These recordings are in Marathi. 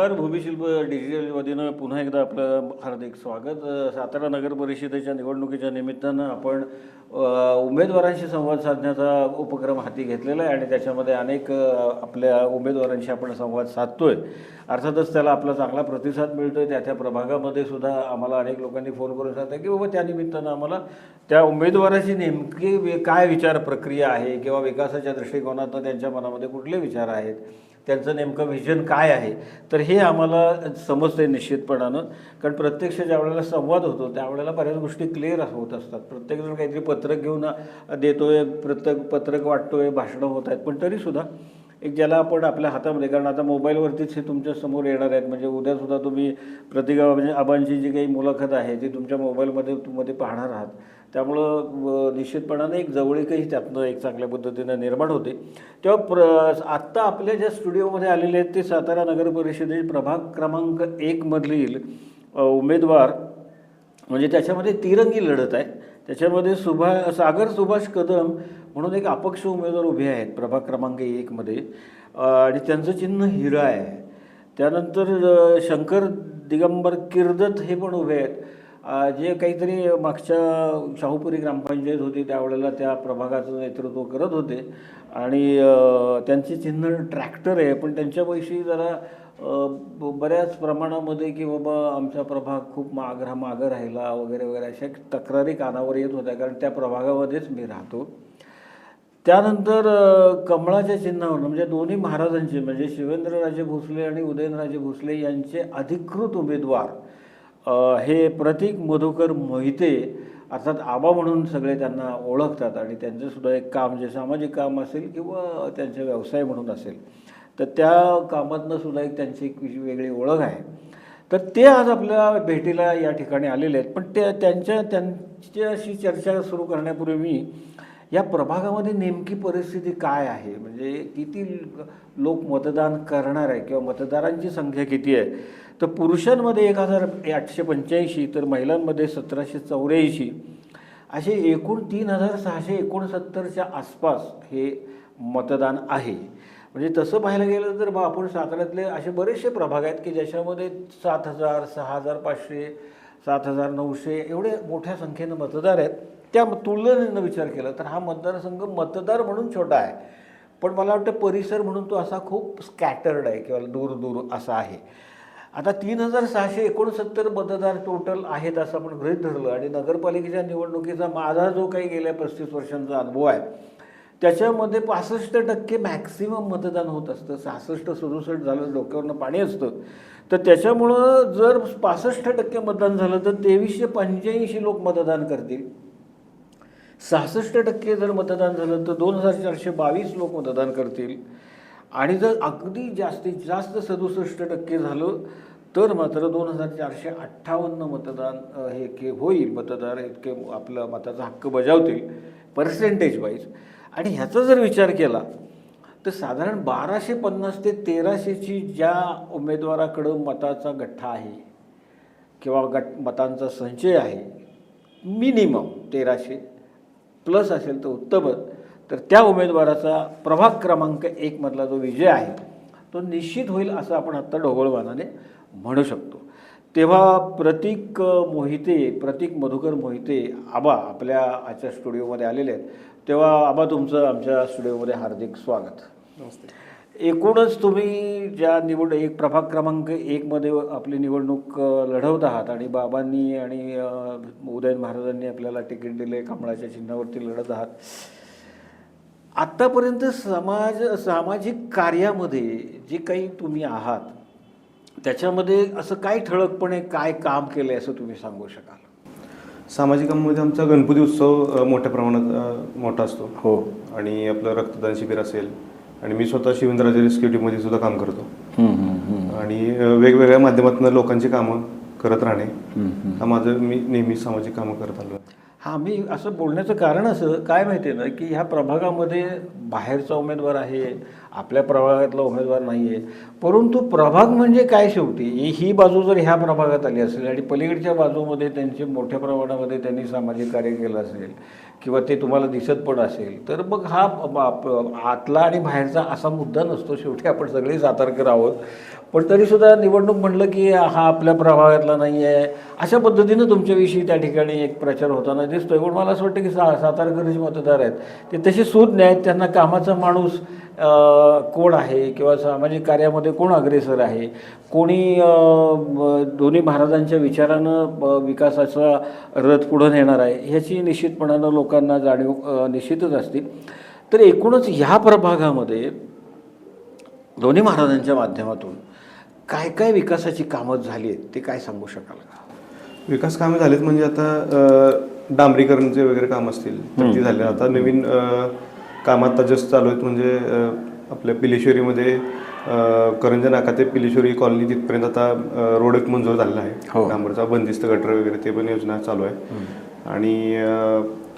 नमस्कार. भूमिशिल्प डिजिटल वतीनं पुन्हा एकदा आपलं हार्दिक स्वागत. सातारा नगर परिषदेच्या निवडणुकीच्या निमित्तानं आपण उमेदवारांशी संवाद साधण्याचा उपक्रम हाती घेतलेला आहे आणि त्याच्यामध्ये अनेक आपल्या उमेदवारांशी आपण संवाद साधतोय. अर्थातच त्याला आपला चांगला प्रतिसाद मिळतोय. त्या प्रभागामध्ये सुद्धा आम्हाला अनेक लोकांनी फोन करून सांगतात की बाबा त्या निमित्तानं आम्हाला त्या उमेदवाराची नेमकी काय विचार प्रक्रिया आहे किंवा विकासाच्या दृष्टिकोनातून त्यांच्या मनामध्ये कुठले विचार आहेत, त्यांचं नेमकं व्हिजन काय आहे, तर हे आम्हाला समजते निश्चितपणानं. कारण प्रत्यक्ष ज्या वेळेला संवाद होतो त्यावेळेला बऱ्याच गोष्टी क्लिअर होत असतात. प्रत्येकजण काहीतरी पत्रक घेऊन देतोय, प्रत्येक पत्रक वाटतोय, भाषणं होत आहेत, पण तरीसुद्धा एक ज्याला आपण आपल्या हातामध्ये, कारण आता मोबाईलवरतीच हे तुमच्या समोर येणार आहेत, म्हणजे उद्यासुद्धा तुम्ही प्रतिका म्हणजे आबांची जी काही मुलाखत आहे ती तुमच्या मोबाईलमध्ये पाहणार आहात. त्यामुळं निश्चितपणाने एक जवळीकही त्यातनं एक चांगल्या पद्धतीनं निर्माण होते. तेव्हा आत्ता आपल्या ज्या स्टुडिओमध्ये आलेले आहेत ते सातारा नगर परिषदेचे प्रभाग क्रमांक 1 मधील उमेदवार, म्हणजे त्याच्यामध्ये तिरंगी लढत आहे. त्याच्यामध्ये सागर सुभाष कदम म्हणून एक अपक्ष उमेदवार उभे आहेत प्रभाग क्रमांक 1 मध्ये, आणि त्यांचं चिन्ह हिरा आहे. त्यानंतर शंकर दिगंबर किर्दत हे पण उभे आहेत, जे काहीतरी मागच्या शाहूपुरी ग्रामपंचायत होती त्यावेळेला त्या प्रभागाचं नेतृत्व करत होते आणि त्यांचे चिन्ह ट्रॅक्टर आहे. पण त्यांच्याविषयी जरा बऱ्याच प्रमाणामध्ये की बाबा आमचा प्रभाग खूप मागं राहिला वगैरे वगैरे अशा तक्रारी कानावर येत होत्या, कारण त्या प्रभागामध्येच मी राहतो. त्यानंतर कमळाच्या चिन्हावर म्हणजे दोन्ही महाराजांचे म्हणजे शिवेंद्रराजे भोसले आणि उदयनराजे भोसले यांचे अधिकृत उमेदवार हे प्रतीक मधुकर मोहिते, अर्थात आबा म्हणून सगळे त्यांना ओळखतात. आणि त्यांचंसुद्धा एक काम जे सामाजिक काम असेल किंवा त्यांचा व्यवसाय म्हणून असेल तर त्या कामातनं सुद्धा एक त्यांची एक वेगळी ओळख आहे. तर ते आज आपल्या भेटीला या ठिकाणी आलेले आहेत. पण त्यांच्याशी चर्चा सुरू करण्यापूर्वी मी या प्रभागामध्ये नेमकी परिस्थिती काय आहे, म्हणजे किती लोक मतदान करणार आहे किंवा मतदारांची संख्या किती आहे, तर पुरुषांमध्ये 1885 तर महिलांमध्ये 1784 असे एकूण 3669च्या आसपास हे मतदान आहे. म्हणजे तसं पाहायला गेलं तर आपण साताऱ्यातले असे बरेचसे प्रभाग आहेत की ज्याच्यामध्ये 7000, 6500, 7900 एवढे मोठ्या संख्येनं मतदार आहेत. त्या तुलनेनं विचार केला तर हा मतदारसंघ मतदार म्हणून छोटा आहे, पण मला वाटतं परिसर म्हणून तो असा खूप स्कॅटर्ड आहे किंवा दूर दूर असा आहे. आता 3669 मतदार टोटल आहेत असं आपण गृहीत धरलं आणि नगरपालिकेच्या निवडणुकीचा माझा जो काही गेल्या 35 वर्षांचा अनुभव आहे त्याच्यामध्ये 65% मॅक्सिमम मतदान होत असतं. 66-67 झालं डोक्यावरनं पाणी असतं. तर त्याच्यामुळं जर 65% मतदान झालं तर 2385 लोक मतदान करतील. 66% जर मतदान झालं तर 2422 लोक मतदान करतील. आणि जर अगदी जास्तीत जास्त 67% झालं तर मात्र 2458 मतदान हे होईल, मतदार इतके आपला मताचा हक्क बजावतील पर्सेंटेज वाईज. आणि ह्याचा जर विचार केला तर साधारण 1250 ते 1300ची ज्या उमेदवाराकडं मताचा गठ्ठा आहे किंवा मतांचा संचय आहे, मिनिमम 1300 प्लस असेल तर उत्तमच, तर त्या उमेदवाराचा प्रभाग क्रमांक 1 मधला जो विजय आहे तो निश्चित होईल असं आपण आत्ता ढोबळमानाने म्हणू शकतो. तेव्हा प्रतीक मधुकर मोहिते आबा आपल्या आजच्या स्टुडिओमध्ये आलेले आहेत. तेव्हा आबा तुमचं आमच्या स्टुडिओमध्ये हार्दिक स्वागत. नमस्ते. एकूणच तुम्ही ज्या एक प्रभाग क्रमांक 1 मध्ये आपली निवडणूक लढवत आहात आणि बाबांनी आणि उदयन महाराजांनी आपल्याला तिकीट दिले, कमळाच्या चिन्हावरती लढत आहात. आत्तापर्यंत सामाजिक कार्यामध्ये जे काही तुम्ही आहात त्याच्यामध्ये असं काय ठळकपणे काय काम केलं आहे असं तुम्ही सांगू शकाल? सामाजिक कामामध्ये आमचा गणपती उत्सव मोठ्या प्रमाणात मोठा असतो. हो. आणि आपलं रक्तदान शिबिर असेल, आणि मी स्वतः शिवेंद्रराजे रेस्क्यू टीममध्ये सुद्धा काम करतो. आणि वेगवेगळ्या माध्यमातून लोकांची कामं करत राहणे हा माझं, मी नेहमी सामाजिक कामं करत आलो. हां, मी असं बोलण्याचं कारण असं काय माहिती आहे ना की ह्या प्रभागामध्ये बाहेरचा उमेदवार आहे, आपल्या प्रभागातला उमेदवार नाही आहे, परंतु प्रभाग म्हणजे काय शेवटी ही बाजू जर ह्या प्रभागात आली असेल आणि पलीकडच्या बाजूमध्ये त्यांचे मोठ्या प्रमाणामध्ये त्यांनी सामाजिक कार्य केलं असेल किंवा ते तुम्हाला दिसत पण असेल तर मग हा आतला आणि बाहेरचा असा मुद्दा नसतो. शेवटी आपण सगळे सातारकर आहोत. पण तरीसुद्धा निवडणूक म्हणलं की हा आपल्या प्रभागातला नाही आहे, अशा पद्धतीनं तुमच्याविषयी त्या ठिकाणी एक प्रचार होताना दिसतोय. पण मला असं वाटतं की सातारकर जे मतदार आहेत ते तसे सूज्ञ आहेत, त्यांना कामाचा माणूस कोण आहे किंवा सामाजिक कार्यामध्ये कोण अग्रेसर आहे, कोणी दोन्ही महाराजांच्या विचारानं विकासाचा रथ पुढं नेणार आहे, ह्याची निश्चितपणानं लोकांना जाणीव निश्चितच असते. तर एकूणच ह्या प्रभागामध्ये दोन्ही महाराजांच्या माध्यमातून काय काय विकासाची कामं झाली आहेत ते काय सांगू शकाल का? विकास कामे झालीत म्हणजे आता डांबरीकरणचे वगैरे काम असतील तर ती झाले. आता नवीन काम आता जस्ट चालू आहेत, म्हणजे आपल्या पिलेश्वरीमध्ये करंजा नाका ते पिलेश्वरी कॉलनी तिथपर्यंत आता रोड एक मंजूर झालेला आहे. डांबरचा बंदिस्त गटर वगैरे ते पण योजना चालू आहे. आणि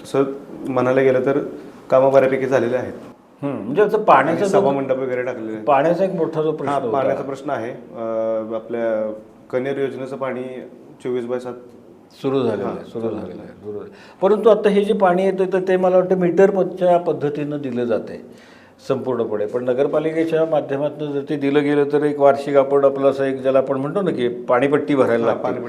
तसं म्हणायला गेलं तर कामं बऱ्यापैकी झालेले आहेत. म्हणजे आता पाण्याचा सभामंडप वगैरे टाकलेले आहेत. पाण्याचा एक मोठा जो प्रश्न होता. पाण्याचा प्रश्न आहे. आपल्या कन्हेर योजनेचं पाणी 24/7 सुरू झालेलं आहे. परंतु आता हे जे पाणी येतं तर ते मला वाटतं मीटरच्या पद्धतीनं दिलं जात आहे संपूर्णपणे. पण नगरपालिकेच्या माध्यमातून जर ते दिलं गेलं तर एक वार्षिक आपण आपलं असं एक ज्याला आपण म्हणतो ना की पाणीपट्टी भरायला लागते,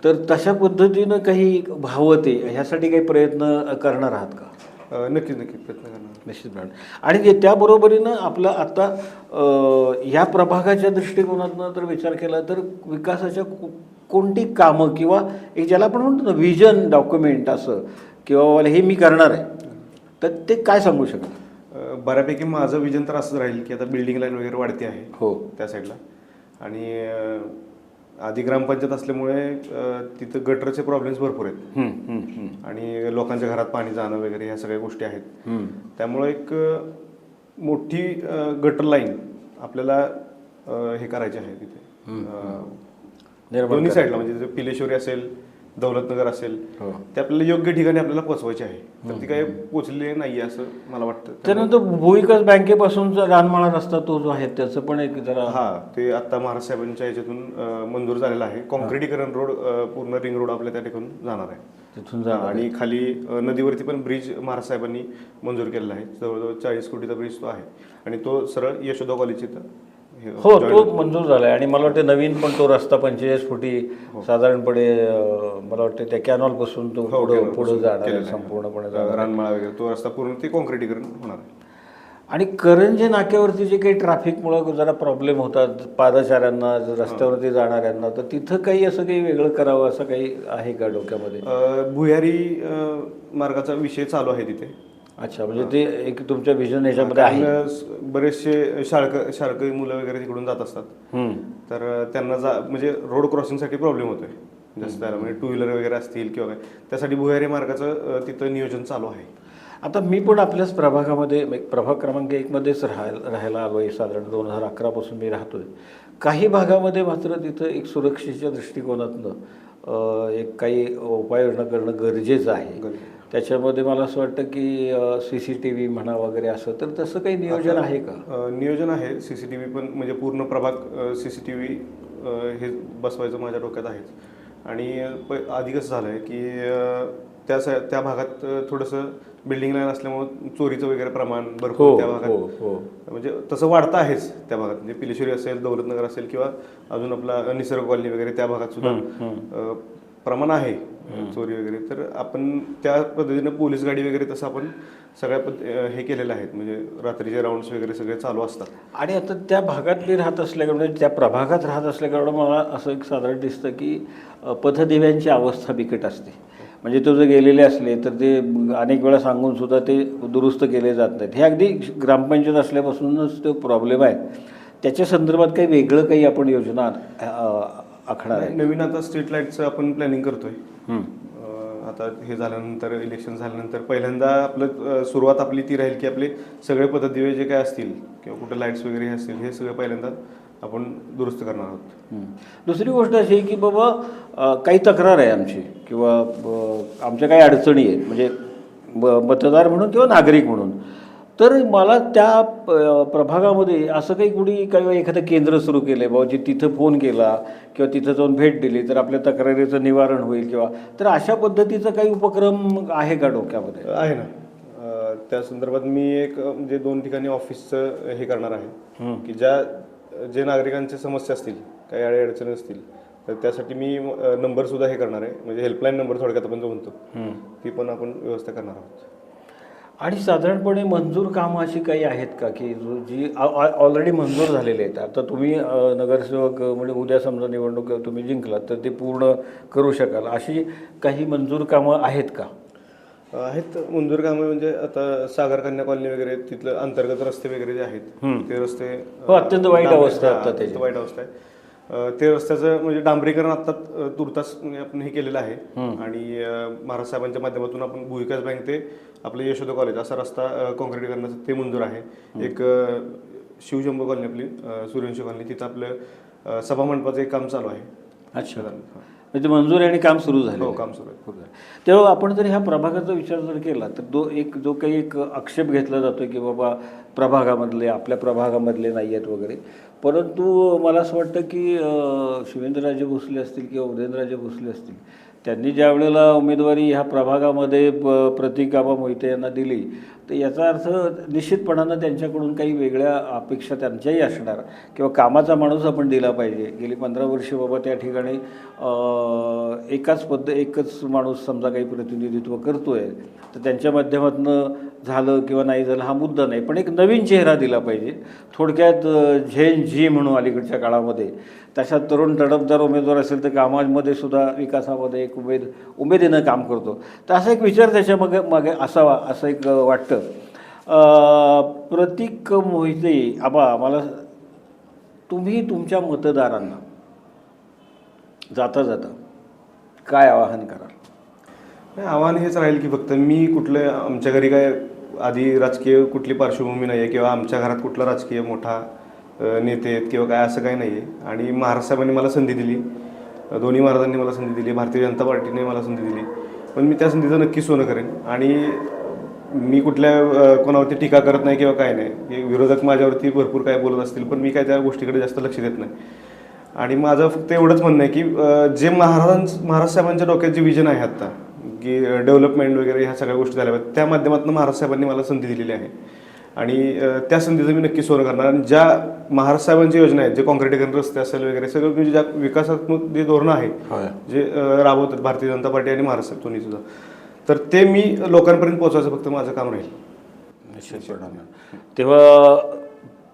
तर तशा पद्धतीनं काही व्हावं ते ह्यासाठी काही प्रयत्न करणार आहात का? नक्कीच प्रयत्न करणार निश्चितपणे. आणि त्याबरोबरीनं आपलं आता या प्रभागाच्या दृष्टिकोनातनं जर विचार केला तर विकासाच्या कोणती कामं किंवा एक ज्याला आपण म्हणतो ना व्हिजन डॉक्युमेंट असं किंवा हे मी करणार आहे, तर ते काय सांगू शकाल? बऱ्यापैकी माझं विजन तर असंच राहील की आता बिल्डिंग लाईन वगैरे वाढते आहे हो त्या साईडला. आणि आधी ग्रामपंचायत असल्यामुळे तिथं गटरचे प्रॉब्लेम्स भरपूर आहेत आणि लोकांच्या घरात पाणी जाणं वगैरे ह्या सगळ्या गोष्टी आहेत. त्यामुळे एक मोठी गटर लाईन आपल्याला हे करायची आहे तिथे दोन्ही साईडला, म्हणजे पिलेश्वरी असेल दौलतनगर असेल ते आपल्याला योग्य ठिकाणी आपल्याला पोहोचवायचे आहे. तर ती काही पोहोचलेली नाही असं मला वाटतं. त्यानंतर भूविकास बँकेपासूनचा रानमाळा रस्ता तो जो आहे त्याचं पण एक जरा ते आता महाराज साहेबांच्या ह्याच्यातून मंजूर झालेला आहे. कॉन्क्रिटीकरण रोड पूर्ण रिंग रोड आपल्या त्या ठिकाणी जाणार आहे तिथून आणि खाली नदीवरती पण ब्रिज महाराज साहेबांनी मंजूर केलेला आहे. जवळजवळ 40 कोटीचा ब्रिज तो आहे आणि तो सरळ यशोदा कॉलेजची हो तो मंजूर झाला आहे. आणि मला वाटतं नवीन पण तो रस्ता 45 फुटी साधारणपणे मला वाटतं त्या कॅनॉलपासून तो पुढे जाणार आहे संपूर्णपणे रानमाळा वगैरे तो रस्ता पूर्ण ते कॉन्क्रिटीकरण होणार आहे. आणि करंजे नाक्यावरती जे काही ट्रॅफिकमुळे जरा प्रॉब्लेम होतात पादचाऱ्यांना रस्त्यावरती जाणाऱ्यांना, तर तिथं काही असं काही वेगळं करावं असं काही आहे का डोक्यामध्ये? भुयारी मार्गाचा विषय चालू आहे तिथे. अच्छा, म्हणजे ते एक तुमच्या विजन याच्यामध्ये आहे. बरेचसे शाळकरी मुलं वगैरे तिकडून जात असतात, तर त्यांना म्हणजे रोड क्रॉसिंगसाठी प्रॉब्लेम होतोय जास्त त्याला, म्हणजे 2 व्हीलर वगैरे असतील किंवा काय, त्यासाठी भुयारी मार्गाचं तिथं नियोजन चालू आहे. आता मी पण आपल्याच प्रभागामध्ये प्रभाग क्रमांक 1 मध्येच राहायला आलो आहे. साधारण 2011 पासून मी राहतोय. काही भागामध्ये मात्र तिथं एक सुरक्षेच्या दृष्टिकोनातनं एक काही उपाययोजना करणं गरजेचं आहे. त्याच्यामध्ये मला असं वाटतं की CCTV म्हणा वगैरे असं, तर तसं काही नियोजन आहे का? नियोजन आहे. CCTV पण म्हणजे पूर्ण प्रभाग CCTV हे बसवायचं माझ्या डोक्यात आहेच. आणि आधी कसं झालं आहे की त्या भागात थोडंसं बिल्डिंग लाईन असल्यामुळे चोरीचं वगैरे प्रमाण भरपूर त्या भागात म्हणजे तसं वाढतं आहेच त्या भागात. म्हणजे पिलेश्वरी असेल दौलतनगर असेल किंवा अजून आपला निसर्ग कॉलनी वगैरे त्या भागात सुद्धा प्रमाण आहे चोरी वगैरे. तर आपण त्या पद्धतीने पोलीस गाडी वगैरे तसं आपण सगळ्या हे केलेलं आहेत, म्हणजे रात्रीचे राऊंड्स वगैरे सगळे चालू असतात. आणि आता त्या भागात मी राहत असल्याकडे त्या प्रभागात राहत असल्याकडं मला असं एक साधारण दिसतं की पथदिव्यांची अवस्था बिकट असते. म्हणजे तो जर गेलेले असले तर ते अनेक वेळा सांगून सुद्धा ते दुरुस्त केले जात नाहीत. हे अगदी ग्रामपंचायत असल्यापासूनच तो प्रॉब्लेम आहे. त्याच्या संदर्भात काही वेगळं काही आपण योजना आखणार आहे? नवीन आता स्ट्रीट लाईटचं आपण प्लॅनिंग करतोय. आता हे झाल्यानंतर इलेक्शन झाल्यानंतर पहिल्यांदा आपलं सुरुवात आपली ती राहील की आपले सगळे पद्धतदिवे जे काय असतील किंवा कुठे लाईट्स वगैरे असतील हे सगळं पहिल्यांदा आपण दुरुस्त करणार आहोत. दुसरी गोष्ट अशी आहे की बाबा काही तक्रार आहे आमची किंवा आमच्या काही अडचणी आहेत, म्हणजे मतदार म्हणून किंवा नागरिक म्हणून, तर मला त्या प्रभागामध्ये असं काही एखादं केंद्र सुरू केलं आहे बाबा, तिथं फोन केला किंवा तिथं जाऊन भेट दिली तर आपल्या तक्रारीचं निवारण होईल किंवा, तर अशा पद्धतीचा काही उपक्रम आहे का डोक्यामध्ये? आहे ना. त्या संदर्भात मी एक म्हणजे 2 ठिकाणी ऑफिसचं हे करणार आहे की ज्या जे नागरिकांच्या समस्या असतील, काही अडचणी असतील, तर त्यासाठी मी नंबरसुद्धा हे करणार आहे, म्हणजे हेल्पलाईन नंबर थोडक्यात आपण जो म्हणतो ती पण आपण व्यवस्था करणार आहोत. आणि साधारणपणे मंजूर कामं अशी काही आहेत का की जी ऑलरेडी मंजूर झालेली आहेत? आता तुम्ही नगरसेवक म्हणजे उद्या समजा निवडणूक तुम्ही जिंकलात तर ते पूर्ण करू शकाल, अशी काही मंजूर कामं आहेत का? आहेत मंजूर कामं, म्हणजे आता सागर कन्या कॉलनी वगैरे तिथलं अंतर्गत रस्ते वगैरे जे आहेत ते रस्ते अत्यंत वाईट अवस्था आहे आता त्याची. अत्यंत वाईट अवस्था आहे. ते रस्त्याचं म्हणजे डांबरीकरण आता तुर्तास म्हणजे आपण हे केलेलं आहे. आणि महाराज साहेबांच्या माध्यमातून आपण भूविकास बँक ते आपलं यशोदा कॉलेज असा रस्ता काँक्रीट करण्याचं ते मंजूर आहे. एक शिवशंभू कॉलनी आपली सूर्यवंशी कॉलनी, तिथं आपलं सभामंडपाचं एक काम चालू आहे. अच्छा, म्हणजे मंजुरी आणि काम सुरू झालं? हो, काम सुरू आहे. तेव्हा आपण जर ह्या प्रभागाचा विचार जर केला तर जो काही एक आक्षेप घेतला जातो की बाबा प्रभागामधले आपल्या प्रभागामधले नाही आहेत वगैरे, परंतु मला असं वाटतं की शिवेंद्रराजे भोसले असतील किंवा उदयनराजे भोसले असतील, त्यांनी ज्या वेळेला उमेदवारी ह्या प्रभागामध्ये प्रतीक आबा मोहिते यांना दिली, तर याचा अर्थ निश्चितपणानं त्यांच्याकडून काही वेगळ्या अपेक्षा त्यांच्याही असणार किंवा कामाचा माणूस आपण दिला पाहिजे. गेली 15 वर्षे बाबा त्या ठिकाणी एकच माणूस समजा काही प्रतिनिधित्व करतो आहे, तर त्यांच्या माध्यमातून झालं किंवा नाही झालं हा मुद्दा नाही, पण एक नवीन चेहरा दिला पाहिजे. थोडक्यात झेन जी म्हणू अलीकडच्या काळामध्ये तशा तरुण तडफदार उमेदवार असेल तर कामामध्ये सुद्धा विकासामध्ये एक उमेदीनं काम करतो, तर असा एक विचार त्याच्या मागे असावा असं एक वाटतं. प्रतीक मोहिते आबा, मला तुम्ही तुमच्या मतदारांना जाता जाता काय आवाहन कराल? नाही, आव्हान हेच राहील की फक्त मी कुठलं, आमच्या घरी काय आधी राजकीय कुठली पार्श्वभूमी नाही आहे किंवा आमच्या घरात कुठला राजकीय मोठा नेते आहेत किंवा काय असं काही नाही आहे. आणि महाराज साहेबांनी मला संधी दिली, दोन्ही महाराजांनी मला संधी दिली, भारतीय जनता पार्टीने मला संधी दिली, पण मी त्या संधीचं नक्की सोनं करेन. आणि मी कुठल्या कोणावरती टीका करत नाही किंवा काय नाही. विरोधक माझ्यावरती भरपूर काय बोलत असतील, पण मी काय त्या गोष्टीकडे जास्त लक्ष देत नाही. आणि माझं फक्त एवढंच म्हणणं आहे की जे महाराज साहेबांच्या डोक्यात जे विजन आहे आत्ता की डेव्हलपमेंट वगैरे ह्या सगळ्या गोष्टी झाल्या पाहिजेत, त्या माध्यमातून महाराज साहेबांनी मला संधी दिलेली आहे. आणि त्या संधीचं मी नक्की सोनं करणार. आणि ज्या महाराज साहेबांच्या योजना आहेत, जे काँक्रीटीकरण रस्ते असेल वगैरे सगळं, म्हणजे ज्या विकासात्मक जे धोरणं आहेत जे राबवतात भारतीय जनता पार्टी आणि महाराज साहेब दोन्ही सुद्धा, तर ते मी लोकांपर्यंत पोहोचवायचं फक्त माझं काम राहील. निश्चितपणानं. तेव्हा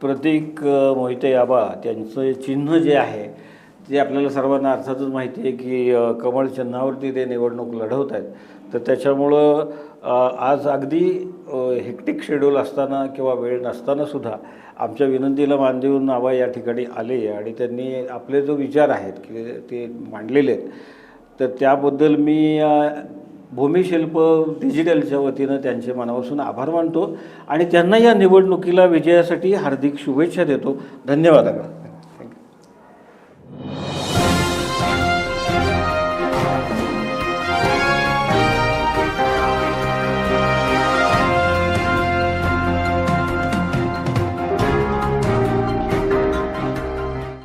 प्रतीक मोहिते आबा त्यांचं चिन्ह जे आहे ते आपल्याला सर्वांना अर्थातच माहिती आहे की कमळ चिन्हावरती ते निवडणूक लढवत आहेत, तर त्याच्यामुळं आज अगदी हेक्टिक शेड्यूल असताना किंवा वेळ नसताना सुद्धा आमच्या विनंतीला मान देऊन आबा या ठिकाणी आले आणि त्यांनी आपले जो विचार आहेत की ते मांडलेले आहेत, तर त्याबद्दल मी भूमिशिल्प डिजिटलच्या वतीनं त्यांचे मनापासून आभार मानतो आणि त्यांना या निवडणुकीला विजयासाठी हार्दिक शुभेच्छा देतो. धन्यवाद.